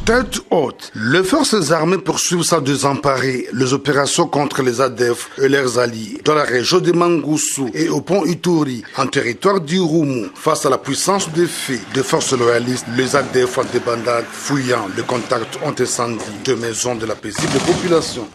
Tête haute, les forces armées poursuivent sans désemparer les opérations contre les ADF et leurs alliés dans la région de Mangoussou et au pont Ituri, en territoire du Roumou. Face à la puissance des faits des forces loyalistes, les ADF en débandade fouillant le contact ont incendié deux maisons de la paisible population.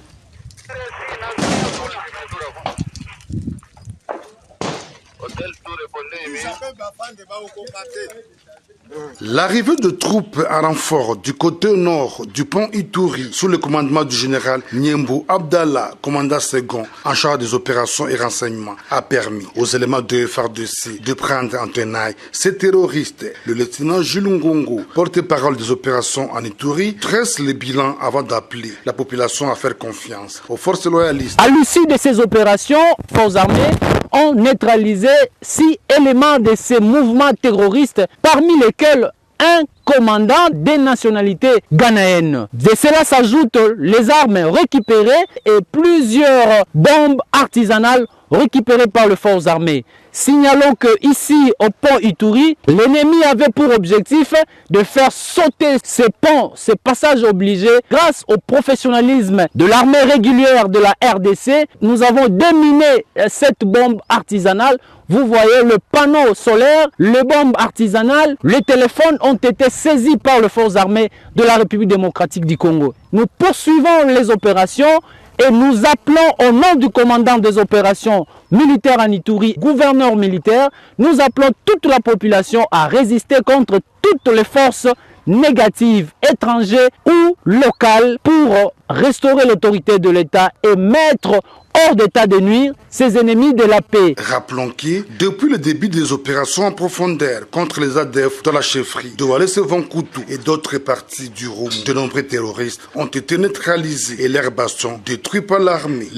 L'arrivée de troupes à renfort du côté nord du pont Ituri sous le commandement du général Niembou Abdallah, commandant second en charge des opérations et renseignements, a permis aux éléments de FARDC de prendre en tenaille ces terroristes. Le lieutenant Jules Ngongo, porte-parole des opérations en Ituri, dresse le bilan avant d'appeler la population à faire confiance aux forces loyalistes. À l'issue de ces opérations, forces armées ont neutralisé 6 éléments de ces mouvements terroristes, parmi lesquels un commandant des nationalités ghanéennes. De cela s'ajoutent les armes récupérées et plusieurs bombes artisanales récupérées par les forces armées. Signalons que ici au pont Ituri, l'ennemi avait pour objectif de faire sauter ces ponts, ces passages obligés. Grâce au professionnalisme de l'armée régulière de la RDC, nous avons déminé cette bombe artisanale. Vous voyez le panneau solaire, les bombes artisanales, les téléphones ont été saisis par les forces armées de la République démocratique du Congo. Nous poursuivons les opérations et nous appelons au nom du commandant des opérations militaires en Ituri, gouverneur militaire, nous appelons toute la population à résister contre toutes les forces négatives, étrangères ou locales, pour restaurer l'autorité de l'État et mettre hors d'état de nuire ses ennemis de la paix. Rappelons que, depuis le début des opérations en profondeur contre les ADF dans la chefferie de Walese-Vankoutou et d'autres parties du Roum, de nombreux terroristes ont été neutralisés et leurs bastions détruits par l'armée.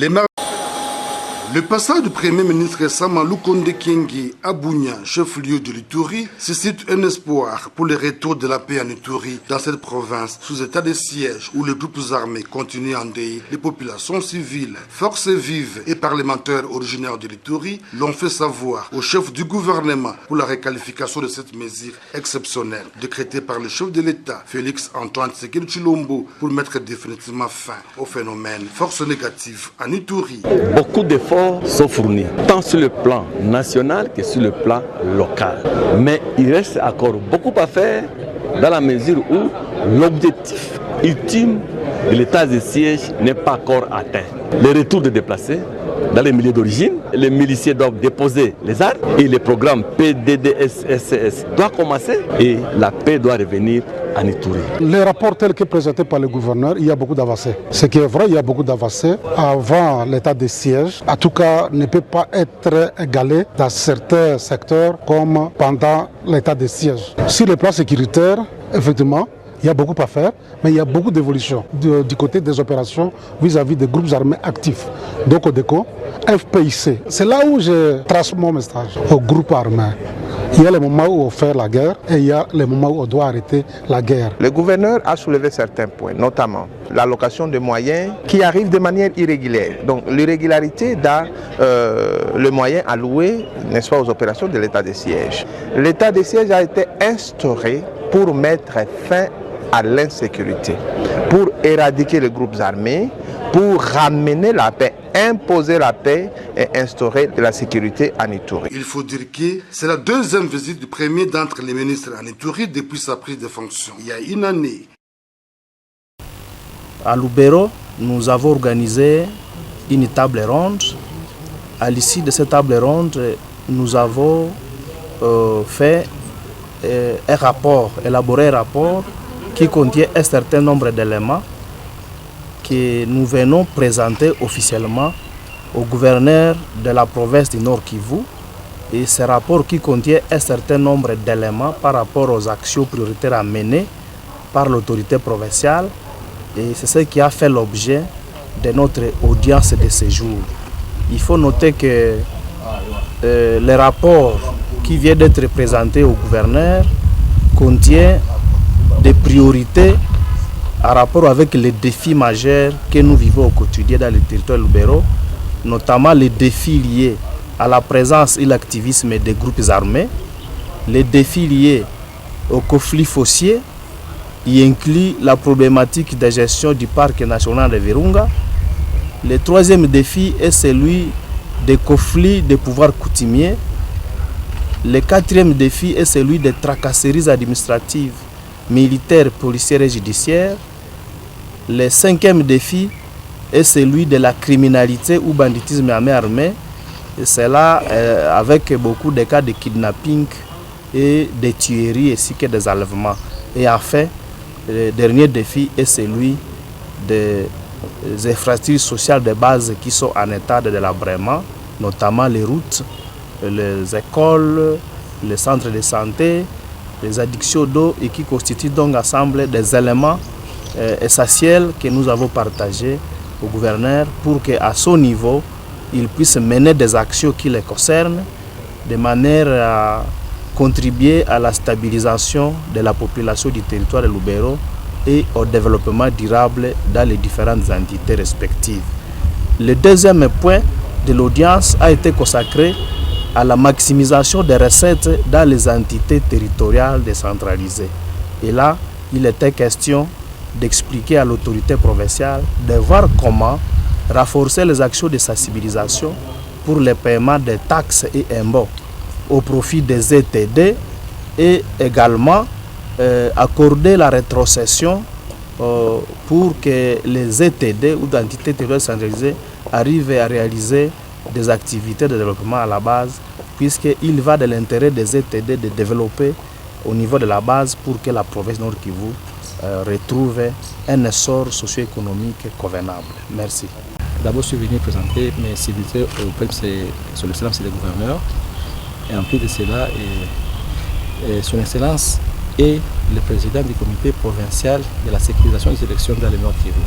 Le passage du Premier ministre Samalou Konde Kyenge à Bunia, chef-lieu de l'Ituri, suscite un espoir pour le retour de la paix en Ituri dans cette province sous état de siège où les groupes armés continuent à endeuiller les populations civiles. Forces vives et parlementaires originaires de l'Ituri l'ont fait savoir au chef du gouvernement pour la requalification de cette mesure exceptionnelle décrétée par le chef de l'État, Félix Antoine Tshisekedi Tshilombo, pour mettre définitivement fin au phénomène force négative en Ituri. Beaucoup d'efforts sont fournis, tant sur le plan national que sur le plan local. Mais il reste encore beaucoup à faire dans la mesure où l'objectif ultime de l'état de siège n'est pas encore atteint. Le retour des déplacés dans les milieux d'origine, les miliciens doivent déposer les armes et le programme PDDSSS doit commencer et la paix doit revenir en Ituri. Les rapports tels que présentés par le gouverneur, il y a beaucoup d'avancées. Ce qui est vrai, il y a beaucoup d'avancées avant l'état de siège. En tout cas, ne peut pas être égalé dans certains secteurs comme pendant l'état de siège. Sur le plan sécuritaire, effectivement, il y a beaucoup à faire, mais il y a beaucoup d'évolution du côté des opérations vis-à-vis des groupes armés actifs. Donc ODECO, FPIC, c'est là où je trace mon message aux groupes armés. Il y a les moments où on fait la guerre et il y a les moments où on doit arrêter la guerre. Le gouverneur a soulevé certains points, notamment l'allocation de moyens qui arrive de manière irrégulière. Donc l'irrégularité dans le moyen alloué, n'est-ce pas, aux opérations de l'état de siège. L'état de siège a été instauré pour mettre fin à l'insécurité, pour éradiquer les groupes armés, pour ramener la paix, imposer la paix et instaurer de la sécurité en Ituri. Il faut dire que c'est la deuxième visite du premier d'entre les ministres en Ituri depuis sa prise de fonction, il y a une année. À Lubero, nous avons organisé une table ronde. À l'issue de cette table ronde, nous avons fait un rapport, élaboré un rapport qui contient un certain nombre d'éléments que nous venons présenter officiellement au gouverneur de la province du Nord Kivu. Et ce rapport qui contient un certain nombre d'éléments par rapport aux actions prioritaires à mener par l'autorité provinciale. Et c'est ce qui a fait l'objet de notre audience de ce jour. Il faut noter que le rapport qui vient d'être présenté au gouverneur contient des priorités en rapport avec les défis majeurs que nous vivons au quotidien dans le territoire Lubero, notamment les défis liés à la présence et l'activisme des groupes armés, les défis liés au conflit foncier, y inclut la problématique de gestion du parc national de Virunga. Le troisième défi est celui des conflits des pouvoirs coutumiers. Le quatrième défi est celui des tracasseries administratives, militaires, policières et judiciaires. Le cinquième défi est celui de la criminalité ou banditisme à main armée. Et c'est là avec beaucoup de cas de kidnapping et de tueries ainsi que des enlèvements. Et enfin, le dernier défi est celui des infrastructures sociales de base qui sont en état de délabrement, notamment les routes, les écoles, les centres de santé, les addictions d'eau et qui constituent donc ensemble des éléments essentiels que nous avons partagés au gouverneur pour qu'à son niveau, il puisse mener des actions qui les concernent de manière à contribuer à la stabilisation de la population du territoire de Lubero et au développement durable dans les différentes entités respectives. Le deuxième point de l'audience a été consacré à la maximisation des recettes dans les entités territoriales décentralisées. Et là, il était question d'expliquer à l'autorité provinciale de voir comment renforcer les actions de sensibilisation pour le paiement des taxes et impôts au profit des ETD et également accorder la rétrocession pour que les ETD ou d'entités territoriales centralisées arrivent à réaliser des activités de développement à la base, puisqu'il va de l'intérêt des ETD de développer au niveau de la base pour que la province Nord Kivu retrouve un essor socio-économique convenable. Merci. D'abord, je suis venu présenter mes civilités auprès de son Excellence et des gouverneurs. Et en plus de cela, son Excellence est le président du comité provincial de la sécurisation des élections dans le Nord Kivu.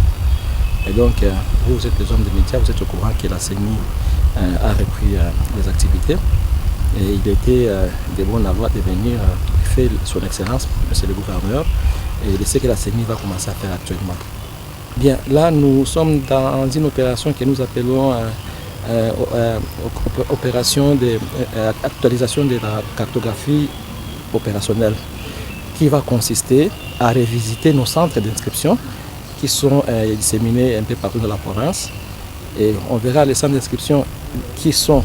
Et donc, vous êtes les hommes des médias, vous êtes au courant que la CENI a repris les activités. Et il était de bonne voie de venir faire son Excellence, monsieur le gouverneur, et de ce que la CENI va commencer à faire actuellement. Bien, là, nous sommes dans une opération que nous appelons opération d'actualisation de la cartographie opérationnelle, qui va consister à revisiter nos centres d'inscription qui sont disséminés un peu partout dans la province. Et on verra les centres d'inscription qui sont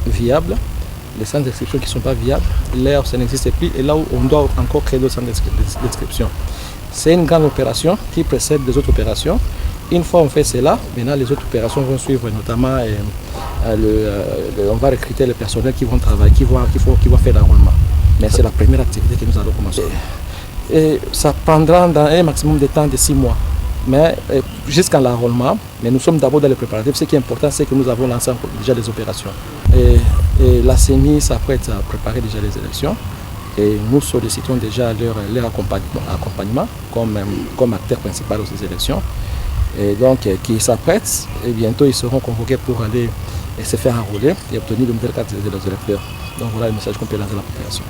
viables, les centres d'inscription qui ne sont pas viables, là où ça n'existe plus et là où on doit encore créer d'autres centres d'inscription. C'est une grande opération qui précède des autres opérations. Une fois on fait cela, maintenant les autres opérations vont suivre, notamment on va recruter les personnels qui vont travailler, qui vont faire l'enrôlement. Mais c'est la première activité que nous allons commencer. Et ça prendra dans un maximum de temps de 6 mois. Mais jusqu'à l'enrôlement, mais nous sommes d'abord dans les préparatifs. Ce qui est important, c'est que nous avons lancé déjà des opérations. Et la CENI s'apprête à préparer déjà les élections. Et nous sollicitons déjà leur accompagnement comme acteur principal de ces élections. Et donc, qui s'apprêtent, et bientôt ils seront convoqués pour aller se faire enrôler et obtenir de nouvelles cartes des électeurs. Donc voilà le message qu'on peut lancer à la population.